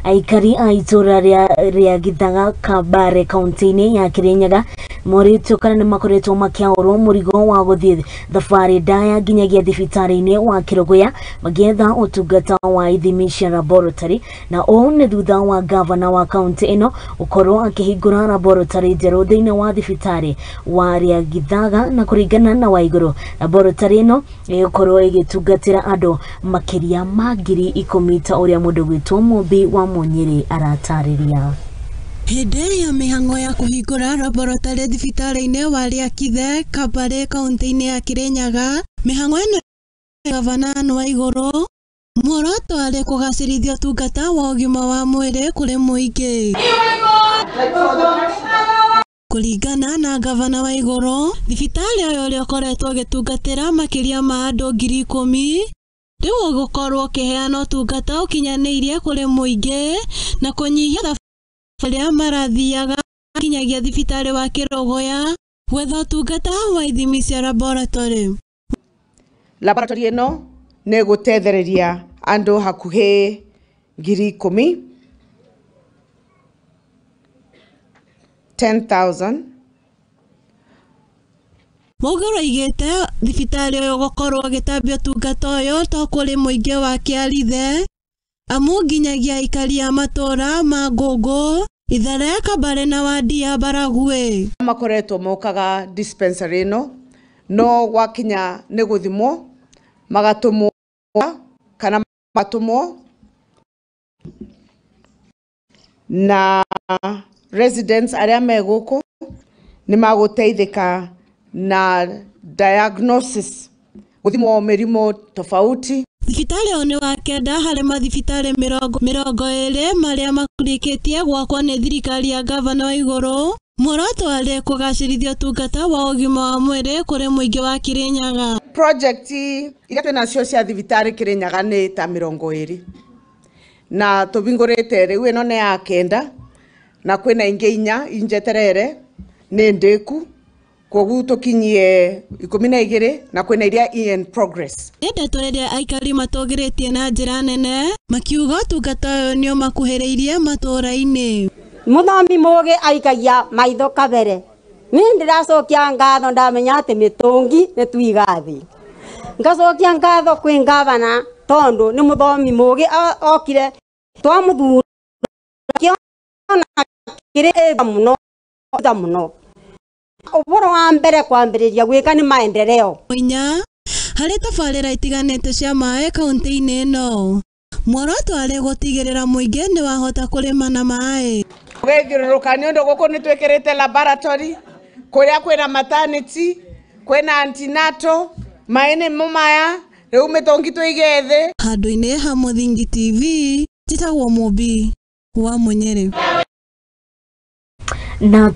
aikari a itura ria Githaga Kabare kaunti-ini ya Kirinyaga moritwo kana ni makoretwo makiaorwo murigo wa guthie thabari ndaya nginyagia thibitari-ini wa Kirogoya magietha utungata wa ithimi cia laboratory, na o ni thutha wa gavana wa kaunti ino ukorwo akihingura laboratory njeru thiini wa thibitari wa ria Githaga, na kuringana na Waiguru laboratory ino ikorwo igitungatira andu makiria ma 10,000 ta uria mundu gwitwo Mumbi wa Munyiri aratariria. Hede ya mihango ya kuhingura laboratory thibitari-ini wa ria Kithe Kabare kaunti-ini ya Kirinyaga, mihango ino gavana Waiguru muoroto ari kugacirithia utungata wa ugima wa mwiri kuri muingi. Kuringana na gavana Waiguru, thibitari uyu ukoretwo gitungatira makiria ma andu 10,000 riu gukorwo kiheana utungata ukinyaniirie kuri muingi na kunyihia thabaria marathiaga kinyagia thibitari wa Kirogoya gwetha utungata wa ithimi cia laboratory. Laboratory ino ne gutethereria andu hakuhi 10,000 10,000. Waiguru igite thibitari uyu gukorwo gitambia utungata uyu to kuri muingi wa Kiarithe amu nginyagia aikari a matura ma Ngũngũ, Ithere, Kabare na wadi ya Baragwe makoretwo mokaga dispensary ino no gwakinya ni guthimwo magatumwo kana matumwo na residents aria me guku ni maguteithika na diagnosis guthimwo mirimo tofauti. Thibitari oni wa kenda hari mathibitari 20 maria makurikitie gwakwo ni thirikari ya gavana Waiguru, muoroto ari kugacirithia utungata wa ugima wa mwiri kuri muingi wa Kirinyaga. Project iria twina cio cia thibitari Kirinyaga ni ta 20 na tubingurite riu ino ni ya kenda na kwina ingi 4 injeterere ni ndiku koguo tukinyie 12 na kwina iria in progress. Ndeto iria aikari matogiritie na njira nene makiuga utungata uyu nio makuhiriirie matura-ini. Muthambi mugi aikagia maitho Kabere, ni ndiracokia ngatho ndamenya ati mitungi ni twigathi, ngacokia ngatho kwi gavana tondu ni muthomi mugi okire twamuthura kiona kiri muno uboro wa mbere kwambiriria gwika ni maendeleo Muinya hari tabarira itiganite cia mae kaunti-ini ino, muoroto ari gutigirira muingi ni wahota kurima na mae. Githiururuka ni undu guku ni twikirite laboratory kuria kwina maternity, kwina antenatal, maene mumaya riu mitungi twige thi. Handu-ini ha Muthingi TV njitagwo Mumbi wa Munyiri. Na